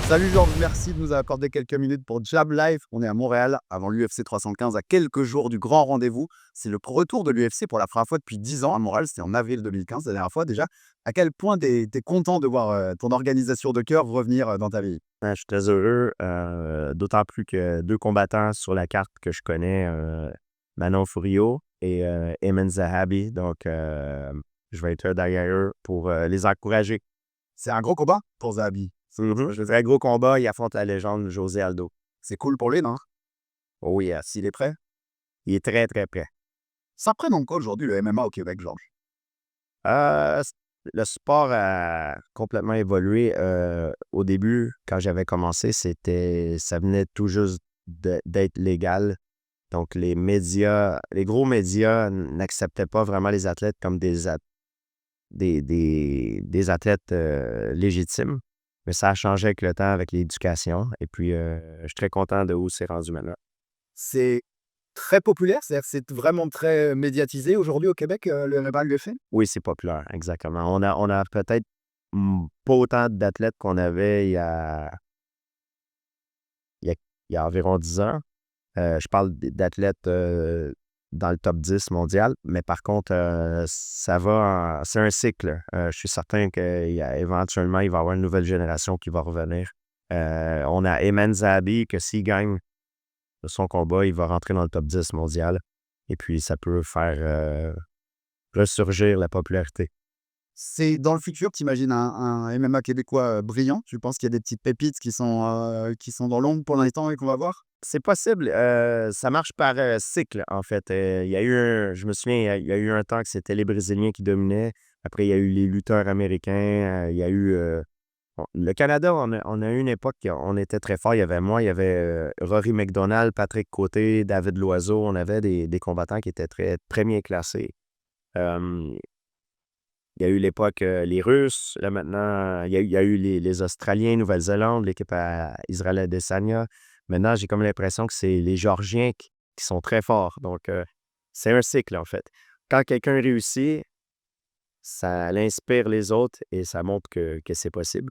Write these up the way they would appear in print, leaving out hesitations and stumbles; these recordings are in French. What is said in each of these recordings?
Salut Georges, merci de nous accorder quelques minutes pour Jab Live. On est à Montréal avant l'UFC 315, à quelques jours du grand rendez-vous. C'est le retour de l'UFC pour la première fois depuis 10 ans à Montréal. C'était en avril 2015, la dernière fois déjà. À quel point tu es content de voir ton organisation de cœur revenir dans ta vie? Je suis très heureux, d'autant plus que 2 combattants sur la carte que je connais, Manon Furio et Eman Zahabi. Donc, je vais être derrière eux pour, les encourager. C'est un gros combat pour Zahabi. Je dirais gros combat, il affronte la légende José Aldo. C'est cool pour lui, non? Oh yes, S'il est prêt. il est très, très prêt. Ça représente quoi aujourd'hui le MMA au Québec, Georges? S Le sport a complètement évolué, au début, quand j'avais commencé, ça venait tout juste d'être légal. Donc les gros médias n'acceptaient pas vraiment les athlètes comme des athlètes, légitimes. Mais ça a changé avec le temps, avec l'éducation et puis, je suis très content de où c'est rendu maintenant. C'est très populaire, c'est-à-dire que c'est vraiment très médiatisé aujourd'hui au Québec, le MMA, l'UFC? Oui, c'est populaire, exactement. On a peut-être, pas autant d'athlètes qu'on avait il y a il y a environ 10 ans. Je parle d'athlètes, dans le top 10 mondial, mais par contre, ça va c'est un cycle. Je suis certain qu'éventuellement, il va y avoir une nouvelle génération qui va revenir. On a Eman Zahabi que s'il gagne son combat, il va rentrer dans le top 10 mondial et puis ça peut faire, ressurgir la popularité. C'est dans le futur, tu imagines un MMA québécois, brillant? Tu penses qu'il y a des petites pépites qui sont dans l'ombre pour l'instant et qu'on va voir? C'est possible, ça marche par, cycle, en fait. Il y a eu je me souviens, il y a eu un temps que c'était les Brésiliens qui dominaient. Après, il y a eu les lutteurs américains, il y a eu, le Canada, on a eu une époque, on était très fort. Il y avait moi, il y avait, Rory McDonald, Patrick Côté, David Loiseau. On avait des combattants qui étaient très, très bien classés. Hem, il y a eu l'époque, les Russes. Là, maintenant, il y a eu les Australiens, Nouvelle-Zélande, l'équipe à Israël Adesanya. Maintenant, j'ai comme l'impression que c'est les Géorgiens qui sont très forts. Donc, c'est un cycle, en fait. Quand quelqu'un réussit, ça l'inspire les autres et ça montre que c'est possible.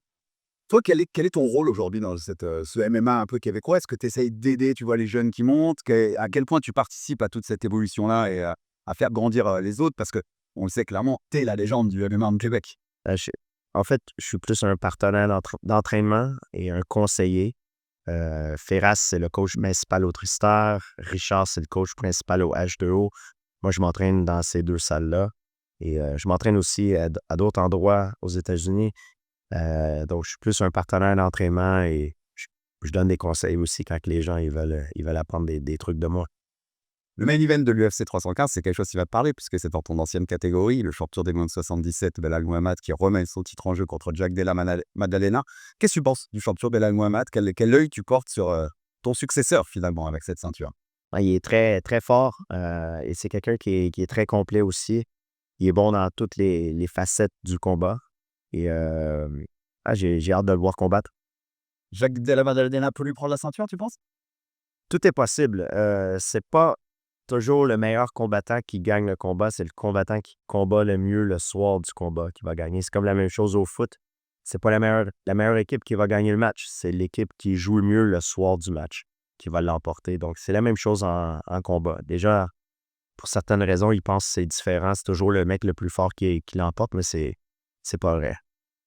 Toi, quel est ton rôle aujourd'hui dans ce MMA un peu québécois? Est-ce que tu essayes d'aider, tu vois, les jeunes qui montent? À quel point tu participes à toute cette évolution-là et à faire grandir, les autres? Parce qu'on le sait clairement, tu es la légende du MMA en Québec. Je En fait, je suis plus un partenaire d'entraînement et un conseiller. Ferras, c'est le coach principal au Tristar. Richard, c'est le coach principal au H2O. Moi, je m'entraîne dans ces 2 salles-là et je m'entraîne aussi à d'autres endroits aux États-Unis. Donc je suis plus un partenaire d'entraînement et je donne des conseils aussi quand que les gens ils veulent apprendre des trucs de moi. Le main event de l'UFC 315, c'est quelque chose qui va te parler puisque c'est dans ton ancienne catégorie, le champion des moins de 77, Belal Muhammad, qui remet son titre en jeu contre Jack Della Maddalena. Qu'est-ce que tu penses du champion Belal Muhammad? Quel œil tu portes sur, ton successeur finalement avec cette ceinture? Ah, il est très, très fort, et c'est quelqu'un qui est très complet aussi. Il est bon dans toutes les facettes du combat et j'ai hâte de le voir combattre. Jack Della Maddalena peut lui prendre la ceinture, tu penses? Tout est possible, c'est pas toujours le meilleur combattant qui gagne le combat, c'est le combattant qui combat le mieux le soir du combat qui va gagner. C'est comme la même chose au foot. C'est pas la meilleure équipe qui va gagner le match, c'est l'équipe qui joue le mieux le soir du match qui va l'emporter. Donc c'est la même chose en combat. Déjà, pour certaines raisons, ils pensent que c'est différent, c'est toujours le mec le plus fort qui l'emporte, mais c'est pas vrai.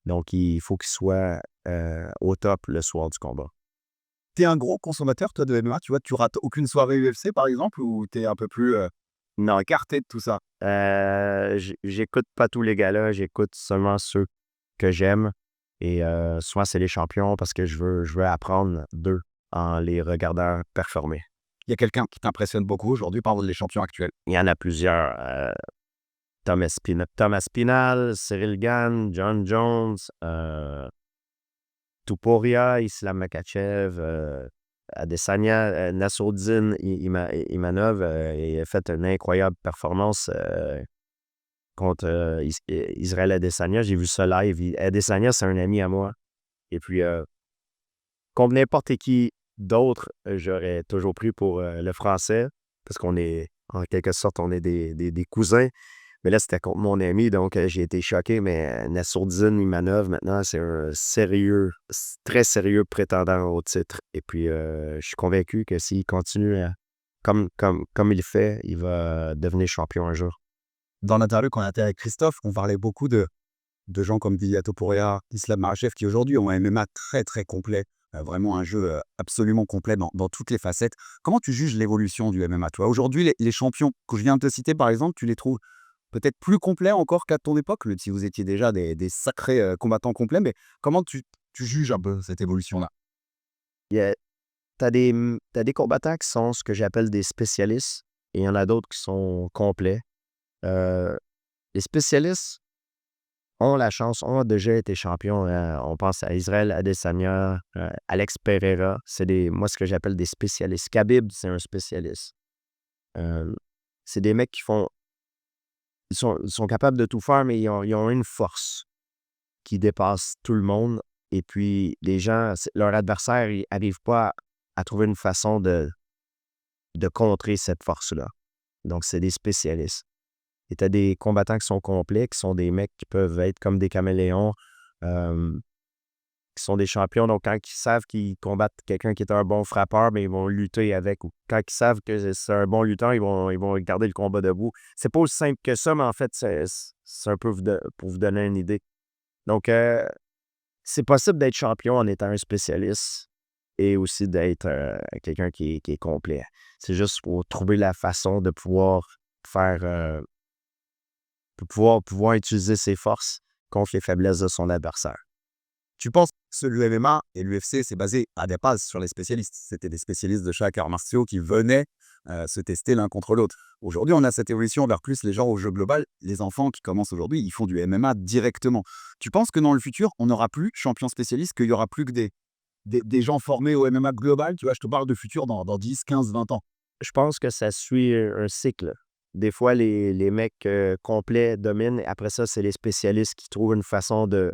Donc il faut qu'il soit, au top le soir du combat. Tu es un gros consommateur toi de MMA, tu vois? Tu rates aucune soirée UFC par exemple ou tu es un peu plus, Non, écarté de tout ça? j'écoute pas tous les galas, j'écoute seulement ceux que j'aime et souvent c'est les champions parce que je veux apprendre d'eux en les regardant performer. Il y a quelqu'un qui t'impressionne beaucoup aujourd'hui parmi les champions actuels? Il y en a plusieurs, Thomas Spinal, Cyril Gane, John Jones, Topuria, Islam Makhachev, Adesanya, Nassourdine Imanov, il a fait une incroyable performance, contre, Israël Adesanya. J'ai vu ça live. Adesanya, c'est un ami à moi et puis, contre n'importe qui d'autre, j'aurais toujours pris pour, le Français parce qu'on est en quelque sorte, on est des cousins. Mais là, c'était contre mon ami, donc j'ai été choqué, mais Nassourdine Imanov, maintenant, c'est un très sérieux prétendant au titre. Et puis, je suis convaincu que s'il continue comme il le fait, il va devenir champion un jour. Dans l'interview qu'on a été avec Christophe, on parlait beaucoup de gens comme Ilia Topuria, Islam Makhachev, qui aujourd'hui ont un MMA très très complet, vraiment un jeu absolument complet dans toutes les facettes. Comment tu juges l'évolution du MMA, toi? Aujourd'hui, les champions que je viens de te citer, par exemple, tu les trouves peut-être plus complets encore qu'à ton époque, même si vous étiez déjà des sacrés combattants complets, mais comment tu juges un peu cette évolution-là? Il y a t'as des combattants qui sont ce que j'appelle des spécialistes et il y en a d'autres qui sont complets. Euh, les spécialistes ont la chance, ont déjà été champions. On pense à Israël Adesanya, Alex Pereira. Moi, ce que j'appelle des spécialistes. Khabib, c'est un spécialiste. Euh, c'est des mecs ils sont capables de tout faire, mais ils ont une force qui dépasse tout le monde. Et puis, les gens, leur adversaire, ils n'arrivent pas à trouver une façon de contrer cette force-là. Donc, c'est des spécialistes. Et tu as des combattants qui sont complets, qui sont des mecs qui peuvent être comme des caméléons, euh, qui sont des champions. Donc, quand ils savent qu'ils combattent quelqu'un qui est un bon frappeur, ben, ils vont lutter avec. Ou quand ils savent que c'est un bon lutteur, ils vont garder le combat debout. C'est pas aussi simple que ça, mais en fait, c'est un peu pour vous donner une idée. Donc, c'est possible d'être champion en étant un spécialiste et aussi d'être quelqu'un qui est complet. C'est juste pour trouver la façon de pouvoir faire, pouvoir utiliser ses forces contre les faiblesses de son adversaire. Tu penses que l'UMMA et l'UFC, c'est basé à des bases sur les spécialistes. C'était des spécialistes de chaque art martiaux qui venaient se tester l'un contre l'autre. Aujourd'hui, on a cette évolution vers plus les gens au jeu global. Les enfants qui commencent aujourd'hui, ils font du MMA directement. Tu penses que dans le futur, on n'aura plus champion spécialiste, qu'il y aura plus que des gens formés au MMA global? Tu vois, je te parle de futur dans 10, 15, 20 ans. Je pense que ça suit un cycle. Des fois, les mecs complets dominent. Après ça, c'est les spécialistes qui trouvent une façon de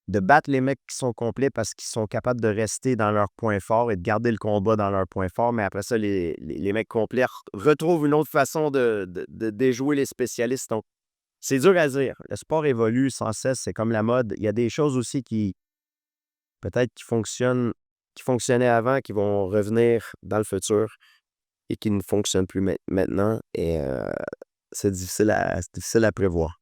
battre les mecs qui sont complets parce qu'ils sont capables de rester dans leur point fort et de garder le combat dans leur point fort. Mais après ça, les mecs complets retrouvent une autre façon de déjouer les spécialistes. Donc, c'est dur à dire. Le sport évolue sans cesse. C'est comme la mode. Il y a des choses aussi qui, peut-être, qui fonctionnaient avant, qui vont revenir dans le futur et qui ne fonctionnent plus maintenant. Et c'est difficile à prévoir.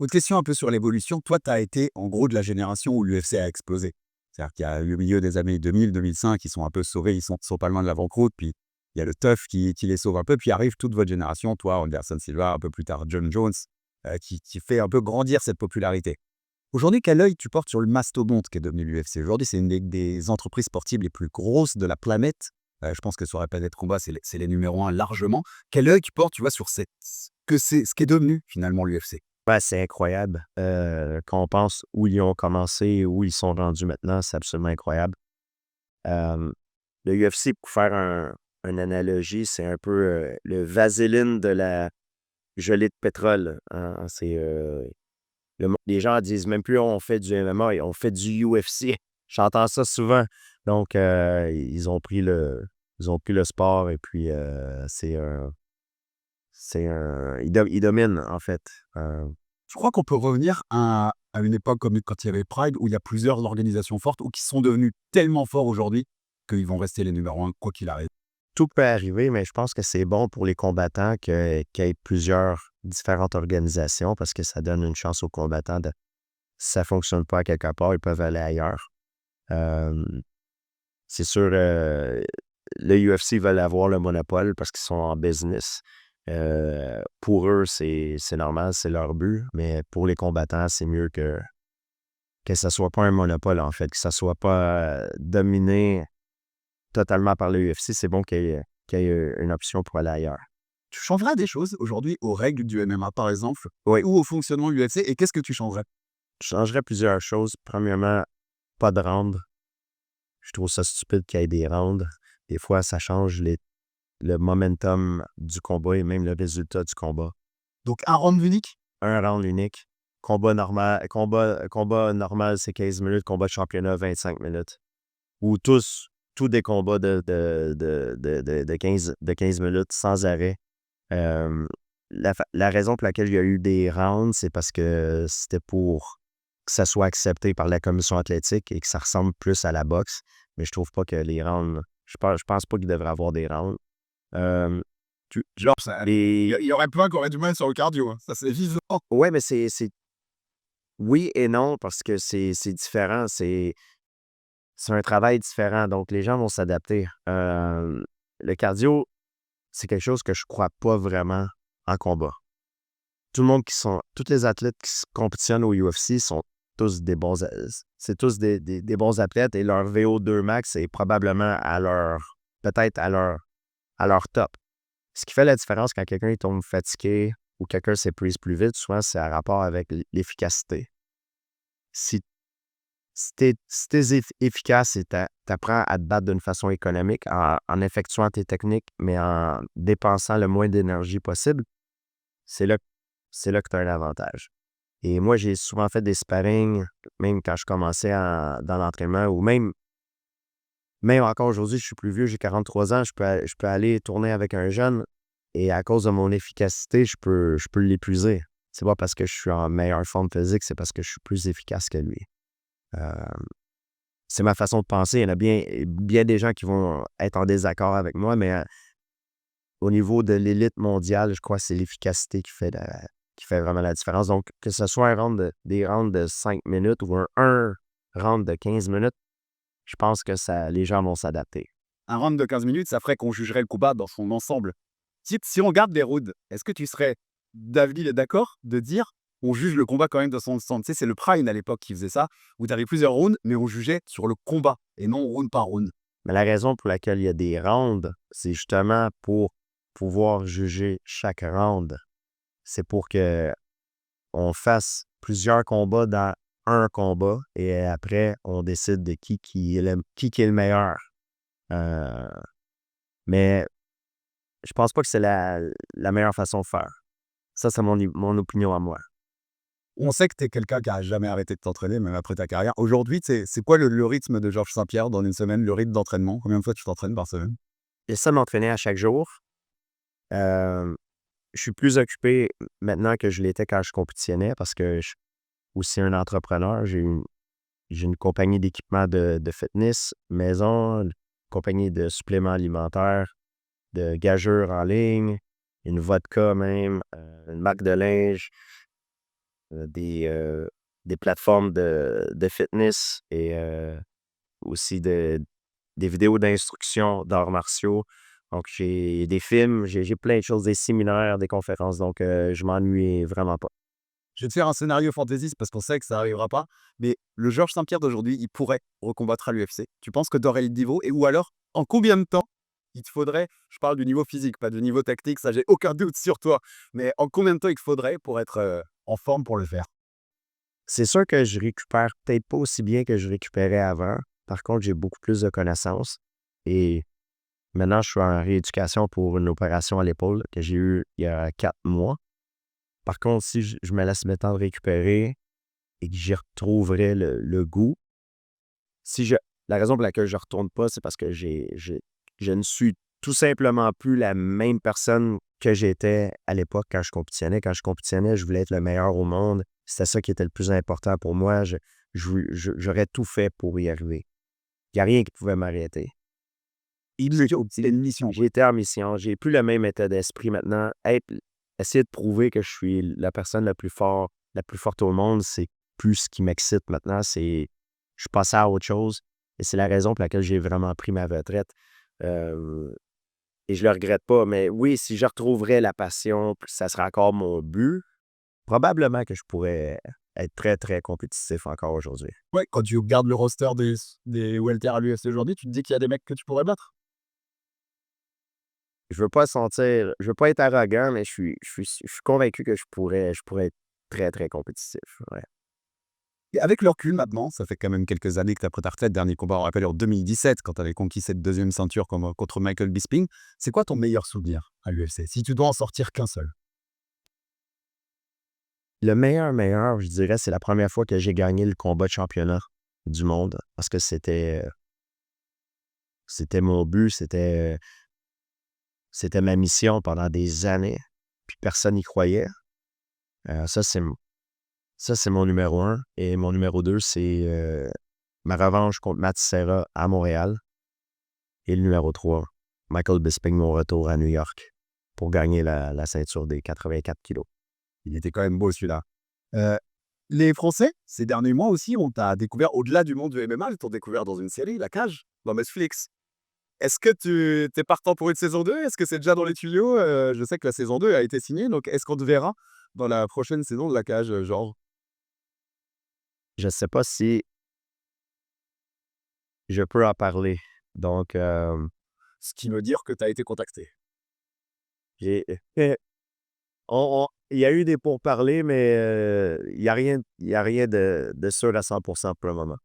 Autre question un peu sur l'évolution. Toi, tu as été en gros de la génération où l'UFC a explosé. C'est-à-dire qu'il y a eu au milieu des années 2000, 2005, ils sont un peu sauvés, ils sont pas loin de la banqueroute. Puis il y a le TUF qui les sauve un peu. Puis arrive toute votre génération, toi, Anderson Silva, un peu plus tard John Jones, qui fait un peu grandir cette popularité. Aujourd'hui, quel œil tu portes sur le mastodonte qui est devenu l'UFC? Aujourd'hui, c'est une des entreprises sportives les plus grosses de la planète. Je pense que sur la planète combat, c'est les numéros 1 largement. Quel œil tu portes, tu vois, sur ce qui est devenu finalement l'UFC? Ouais, c'est incroyable. Quand on pense où ils ont commencé et où ils sont rendus maintenant, c'est absolument incroyable. Euh, le UFC, pour faire une analogie, c'est un peu le vaseline de la gelée de pétrole. Hein. Les gens disent même plus on fait du MMA, on fait du UFC. J'entends ça souvent. Donc, ils ont pris le sport et puis ils dominent, en fait. Je crois qu'on peut revenir à une époque comme quand il y avait Pride, où il y a plusieurs organisations fortes ou qui sont devenues tellement forts aujourd'hui qu'ils vont rester les numéros 1 quoi qu'il arrive. Tout peut arriver, mais je pense que c'est bon pour les combattants qu'il y ait plusieurs différentes organisations parce que ça donne une chance aux combattants de si ça ne fonctionne pas à quelque part, ils peuvent aller ailleurs. Euh, c'est sûr, le UFC veulent avoir le monopole parce qu'ils sont en business. Pour eux, c'est normal, c'est leur but, mais pour les combattants, c'est mieux que ça soit pas un monopole, en fait, que ça soit pas dominé totalement par le UFC. C'est bon qu'il y ait une option pour aller ailleurs. Tu changerais des choses aujourd'hui aux règles du MMA, par exemple, Oui, ou au fonctionnement de l'UFC, et qu'est-ce que tu changerais? je changerais plusieurs choses. Premièrement, pas de round. Je trouve ça stupide qu'il y ait des rounds. Des fois, ça change le momentum du combat et même le résultat du combat. Donc un round unique? Un round unique. Combat normal, c'est 15 minutes. Combat de championnat, 25 minutes. Ou tous des combats de 15 minutes sans arrêt. la raison pour laquelle il y a eu des rounds, c'est parce que c'était pour que ça soit accepté par la commission athlétique et que ça ressemble plus à la boxe. Mais je trouve pas que les rounds, je pense pas qu'il devrait avoir des rounds. Euh, Genre, il les, y aurait plein qui auraient du mal sur le cardio, hein. Ça, c'est évident. ouais, mais oui et non parce que c'est différent. C'est un travail différent. Donc, les gens vont s'adapter. Le cardio, c'est quelque chose que je crois pas vraiment en combat. Tous les athlètes qui compétitionnent au UFC sont tous des bons, c'est tous des bons athlètes et leur VO2 max est probablement peut-être à leur top. Ce qui fait la différence quand quelqu'un tombe fatigué ou quelqu'un s'épuise plus vite, souvent c'est en rapport avec l'efficacité. Si, si t'es efficace et t'apprends à te battre d'une façon économique en effectuant tes techniques, mais en dépensant le moins d'énergie possible, c'est là, c'est là que tu as un avantage. Et moi, j'ai souvent fait des sparring, même quand je commençais dans l'entraînement, ou même encore aujourd'hui, je suis plus vieux, j'ai 43 ans, je peux aller tourner avec un jeune et à cause de mon efficacité, je peux l'épuiser. C'est pas parce que je suis en meilleure forme physique, c'est parce que je suis plus efficace que lui. Euh, c'est ma façon de penser. Il y en a bien des gens qui vont être en désaccord avec moi, mais au niveau de l'élite mondiale, je crois que c'est l'efficacité qui fait vraiment la différence. Donc, que ce soit des rounds de 5 minutes ou un round de 15 minutes, je pense que les gens vont s'adapter. Un round de 15 minutes, ça ferait qu'on jugerait le combat dans son ensemble. Si on regarde des rounds, est-ce que tu serais d'avis et d'accord de dire on juge le combat quand même dans son ensemble? Tu sais, c'est le Prime à l'époque qui faisait ça, où tu avais plusieurs rounds, mais on jugeait sur le combat et non round par round. Mais la raison pour laquelle il y a des rounds, c'est justement pour pouvoir juger chaque round. C'est pour que on fasse plusieurs combats dans un combat et après, on décide de qui est le meilleur. Euh, mais je pense pas que c'est la meilleure façon de faire. Ça, c'est mon opinion à moi. On sait que tu es quelqu'un qui a jamais arrêté de t'entraîner, même après ta carrière. Aujourd'hui, c'est quoi le rythme de Georges Saint-Pierre dans une semaine, le rythme d'entraînement? Combien de fois tu t'entraînes par semaine? J'essaie de m'entraîner à chaque jour. Euh, je suis plus occupé maintenant que je l'étais quand je compétitionnais parce que je suis aussi un entrepreneur. J'ai une compagnie d'équipement de fitness, maison, une compagnie de suppléments alimentaires, de gageures en ligne, une vodka même, une marque de linge, euh, des, euh, des plateformes de fitness et aussi des vidéos d'instruction d'arts martiaux. Donc, j'ai des films, j'ai plein de choses, des séminaires, des conférences. Donc, je m'ennuie vraiment pas. Je vais te faire un scénario fantaisiste parce qu'on sait que ça n'arrivera pas, mais le Georges Saint-Pierre d'aujourd'hui, il pourrait recombattre à l'UFC. Tu penses que tu aurais le niveau? Et ou alors, en combien de temps il te faudrait, je parle du niveau physique, pas du niveau tactique, ça j'ai aucun doute sur toi, mais en combien de temps il te faudrait pour être en forme pour le faire? C'est sûr que je récupère peut-être pas aussi bien que je récupérais avant. Par contre, j'ai beaucoup plus de connaissances. Et maintenant, je suis en rééducation pour une opération à l'épaule que j'ai eue il y a 4 mois. Par contre, si je me laisse le temps de récupérer et que j'y retrouverai le goût, si je, la raison pour laquelle je ne retourne pas, c'est parce que je ne suis tout simplement plus la même personne que j'étais à l'époque quand je compétitionnais. Quand je compétitionnais, je voulais être le meilleur au monde. C'était ça qui était le plus important pour moi. J'aurais tout fait pour y arriver. Il n'y a rien qui pouvait m'arrêter. C'est une mission. J'ai été en mission. J'ai plus le même état d'esprit maintenant. Essayer de prouver que je suis la personne la plus forte au monde, c'est plus ce qui m'excite maintenant. Je suis passé à autre chose. Et c'est la raison pour laquelle j'ai vraiment pris ma retraite. Euh, et je le regrette pas. Mais oui, si je retrouverais la passion, puis ça serait encore mon but, probablement que je pourrais être très, très compétitif encore aujourd'hui. Ouais, quand tu regardes le roster des welter à l'UFC aujourd'hui, tu te dis qu'il y a des mecs que tu pourrais battre. Je veux pas être arrogant, mais je suis convaincu que je pourrais être très, très compétitif. Ouais. Et avec le recul maintenant, ça fait quand même quelques années que tu as pris ta retraite. Dernier combat, on rappelle, en 2017, quand tu avais conquis cette deuxième ceinture contre Michael Bisping. C'est quoi ton meilleur souvenir à l'UFC, si tu dois en sortir qu'un seul? Le meilleur, je dirais, c'est la première fois que j'ai gagné le combat de championnat du monde parce que c'était mon but, c'était ma mission pendant des années. puis personne n'y croyait. Ça, c'est mon numéro 1. Et mon numéro 2, c'est ma revanche contre Matt Serra à Montréal. Et le numéro 3, Michael Bisping, mon retour à New York pour gagner la ceinture des 84 kilos. Il était quand même beau celui-là. Les Français, ces derniers mois aussi, on t'a découvert au-delà du monde du MMA, ils t'ont découvert dans une série, La Cage, dans Netflix. Est-ce que tu es partant pour une saison 2? Est-ce que c'est déjà dans les tuyaux? Je sais que la saison 2 a été signée, donc est-ce qu'on te verra dans la prochaine saison de La Cage, genre? Je ne sais pas si je peux en parler. Donc, Ce qui veut dire que tu as été contacté. j'ai il y a eu des pourparlers, mais il y a rien de sûr à 100% pour le moment.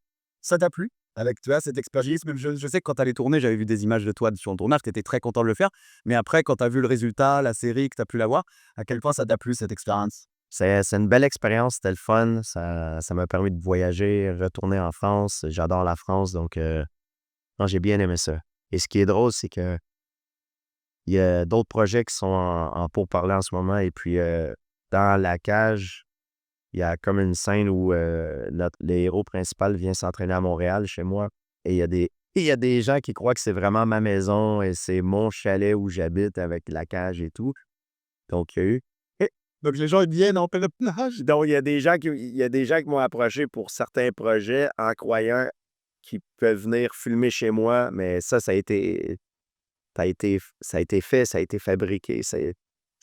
Ça t'a plu? Avec, tu vois, cette expérience, même je sais que quand tu allais tourner, j'avais vu des images de toi sur le tournage, tu étais très content de le faire. Mais après, quand tu as vu le résultat, la série, que tu as pu la voir, à quel point ça t'a plu cette expérience? C'est une belle expérience, c'était le fun. Ça m'a permis de voyager, retourner en France. J'adore la France, donc non, j'ai bien aimé ça. Et ce qui est drôle, c'est que il y a d'autres projets qui sont en pourparlers en ce moment. Et puis, dans La Cage, il y a comme une scène où le héros principal vient s'entraîner à Montréal, chez moi. Et il y a des gens qui croient que c'est vraiment ma maison et c'est mon chalet où j'habite avec la cage et tout. Donc, il y a eu. Donc les gens, ils viennent en pleine plage. Donc, il y a des gens qui m'ont approché pour certains projets en croyant qu'ils peuvent venir filmer chez moi, mais ça a été fait, ça a été fabriqué, ça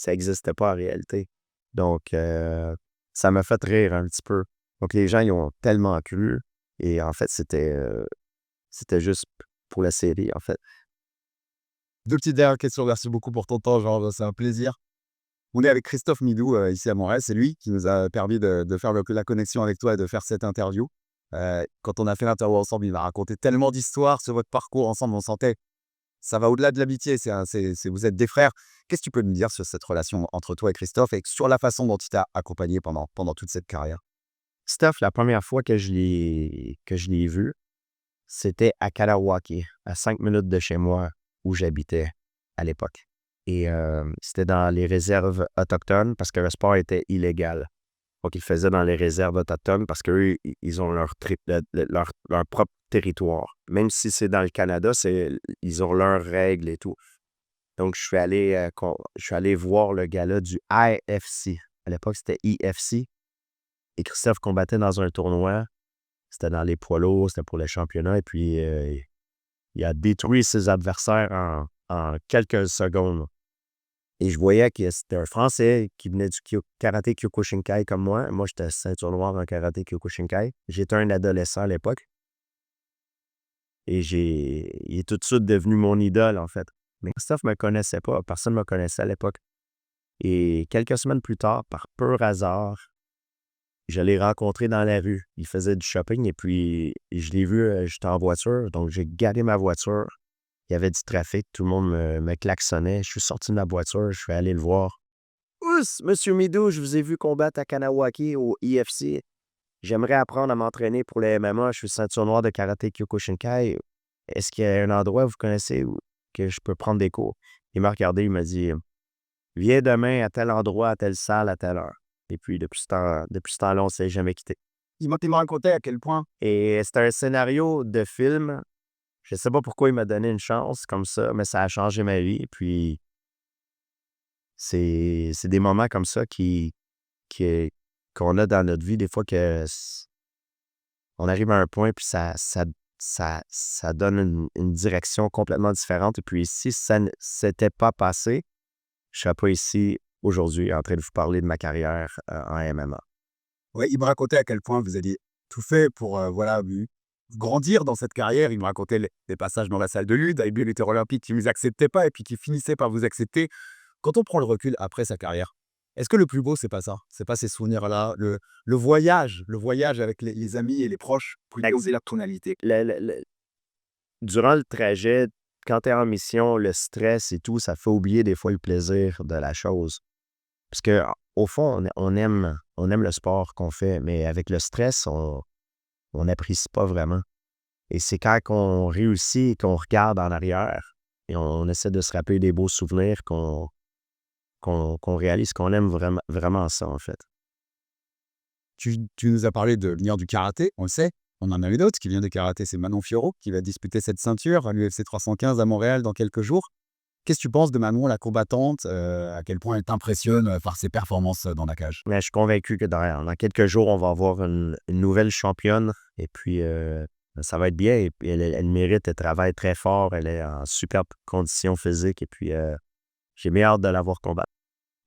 n'existait pas en réalité. Donc, ça m'a fait rire un petit peu. Donc, les gens, ils ont tellement cru. Et en fait, c'était juste pour la série, en fait. 2 petites dernières questions. Merci beaucoup pour ton temps, genre, c'est un plaisir. On est avec Christophe Midou, ici à Montréal. C'est lui qui nous a permis de faire la connexion avec toi et de faire cette interview. Quand on a fait l'interview ensemble, il m'a raconté tellement d'histoires sur votre parcours ensemble. On sentait, ça va au-delà de l'amitié, vous êtes des frères. Qu'est-ce que tu peux nous dire sur cette relation entre toi et Christophe et sur la façon dont il t'a accompagné pendant toute cette carrière? Steph, la première fois que je l'ai vu, c'était à Kanawake, à 5 minutes de chez moi, où j'habitais à l'époque. Et c'était dans les réserves autochtones parce que le sport était illégal. Donc, ils le faisaient dans les réserves autochtones parce qu'eux, ils ont leur propre territoire. Même si c'est dans le Canada, ils ont leurs règles et tout. Donc, je suis allé voir le gala du IFC. À l'époque, c'était IFC. Et Christophe combattait dans un tournoi. C'était dans les poids lourds, c'était pour le championnat. Et puis, il a détruit ses adversaires en quelques secondes. Et je voyais que c'était un Français qui venait du karaté Kyokushinkai comme moi. Moi, j'étais ceinture noire en karaté Kyokushinkai. J'étais un adolescent à l'époque. Et il est tout de suite devenu mon idole, en fait. Mais Christophe ne me connaissait pas. Personne ne me connaissait à l'époque. Et quelques semaines plus tard, par pur hasard, je l'ai rencontré dans la rue. Il faisait du shopping et puis je l'ai vu, j'étais en voiture. Donc, j'ai garé ma voiture. Il y avait du trafic, tout le monde me klaxonnait. Je suis sorti de ma voiture, je suis allé le voir. Ouss, Monsieur Midou, je vous ai vu combattre à Kanawake au IFC. J'aimerais apprendre à m'entraîner pour le MMA. Je suis ceinture noire de karaté Kyokushinkai. Est-ce qu'il y a un endroit que vous connaissez où que je peux prendre des cours? Il m'a regardé, il m'a dit viens demain à tel endroit, à telle salle, à telle heure. Et puis, depuis ce temps-là, on ne s'est jamais quitté. Il m'a raconté à quel point. Et c'était un scénario de film. Je ne sais pas pourquoi il m'a donné une chance comme ça, mais ça a changé ma vie. Puis, c'est des moments comme ça qu'on a dans notre vie, des fois on arrive à un point, puis ça donne une direction complètement différente. Et puis, si ça ne s'était pas passé, je ne serais pas ici aujourd'hui en train de vous parler de ma carrière en MMA. Ouais, il me racontait à quel point vous aviez tout fait pour, voilà, grandir dans cette carrière. Il me racontait les passages dans la salle de lutte avec les lutteurs olympiques qui ne vous acceptaient pas et puis qui finissaient par vous accepter. Quand on prend le recul après sa carrière, est-ce que le plus beau, c'est pas ça? C'est pas ces souvenirs-là, le voyage avec les amis et les proches pour doser la tonalité? Durant le trajet, quand tu es en mission, le stress et tout, ça fait oublier des fois le plaisir de la chose. Parce que au fond, on aime le sport qu'on fait, mais avec le stress, on n'apprécie pas vraiment. Et c'est quand on réussit et qu'on regarde en arrière et on essaie de se rappeler des beaux souvenirs qu'on réalise qu'on aime vraiment ça, en fait. Tu nous as parlé de venir du karaté, on le sait. On en a une autre qui vient du karaté, c'est Manon Fiorot qui va disputer cette ceinture à l'UFC 315 à Montréal dans quelques jours. Qu'est-ce que tu penses de Manon, la combattante? À quel point elle t'impressionne par ses performances dans la cage? Mais je suis convaincu que dans quelques jours, on va avoir une nouvelle championne et puis ça va être bien. Et puis elle mérite, elle travaille très fort, elle est en superbe condition physique et puis j'ai bien hâte de la voir combattre.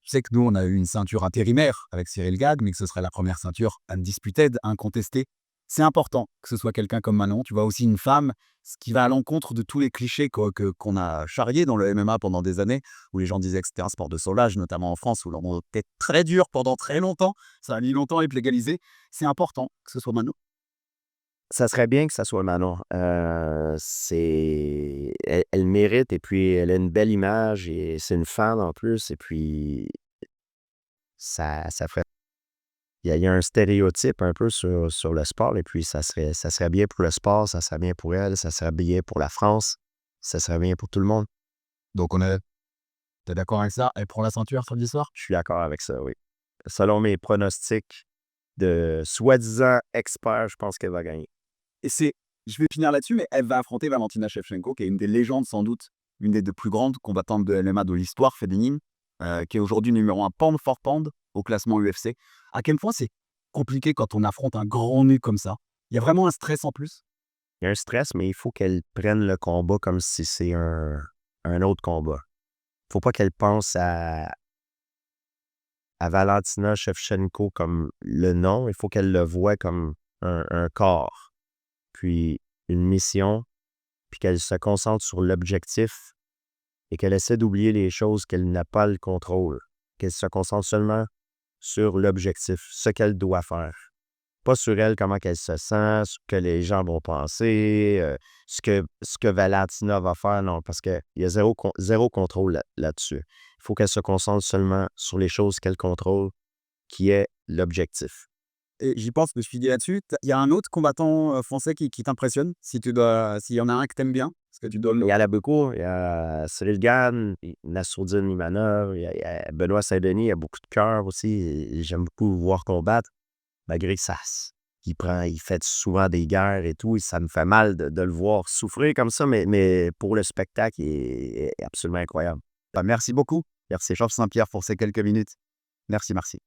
Je sais que nous, on a eu une ceinture intérimaire avec Cyril Gag, mais que ce serait la première ceinture undisputed, incontestée. C'est important que ce soit quelqu'un comme Manon. Tu vois aussi une femme, ce qui va à l'encontre de tous les clichés qu'on a charriés dans le MMA pendant des années, où les gens disaient que c'était un sport de sauvage, notamment en France, où l'on était très dur pendant très longtemps. Ça a mis longtemps à être légalisé. C'est important que ce soit Manon. Ça serait bien que ça soit Manon. Elle mérite et puis elle a une belle image et c'est une femme en plus et puis ça ferait il y a un stéréotype un peu sur le sport et puis ça serait bien pour le sport, ça serait bien pour elle, ça serait bien pour la France, ça serait bien pour tout le monde. Donc, t'es d'accord avec ça? Elle prend la ceinture samedi soir? Je suis d'accord avec ça, oui. Selon mes pronostics de soi-disant experts, je pense qu'elle va gagner. Et je vais finir là-dessus, mais elle va affronter Valentina Shevchenko, qui est une des légendes sans doute, une des deux plus grandes combattantes de MMA de l'histoire féminine, qui est aujourd'hui numéro 1 pound for pound au classement UFC. À quel point c'est compliqué quand on affronte un grand nu comme ça? Il y a vraiment un stress en plus? Il y a un stress, mais il faut qu'elle prenne le combat comme si c'est un autre combat. Faut pas qu'elle pense à Valentina Shevchenko comme le nom, il faut qu'elle le voie comme un corps, puis une mission, puis qu'elle se concentre sur l'objectif et qu'elle essaie d'oublier les choses qu'elle n'a pas le contrôle, qu'elle se concentre seulement sur l'objectif, ce qu'elle doit faire. Pas sur elle, comment qu'elle se sent, ce que les gens vont penser, ce que Valentina va faire, non, parce qu'il y a zéro contrôle là-dessus. Il faut qu'elle se concentre seulement sur les choses qu'elle contrôle, qui est l'objectif. Et j'y pense, je me suis dit là-dessus, il y a un autre combattant français qui t'impressionne, s'il y en a un que t'aimes bien, parce que tu dois Il le... y en a beaucoup, il y a Cyril Gane, Nassourdine Imanov, il y a Benoît Saint-Denis, il y a beaucoup de cœur aussi, et j'aime beaucoup le voir combattre, malgré que il fait souvent des guerres et tout, et ça me fait mal de le voir souffrir comme ça, mais pour le spectacle, il est absolument incroyable. Bah, merci beaucoup, Merci. Georges Saint-Pierre, pour ces quelques minutes. Merci, merci.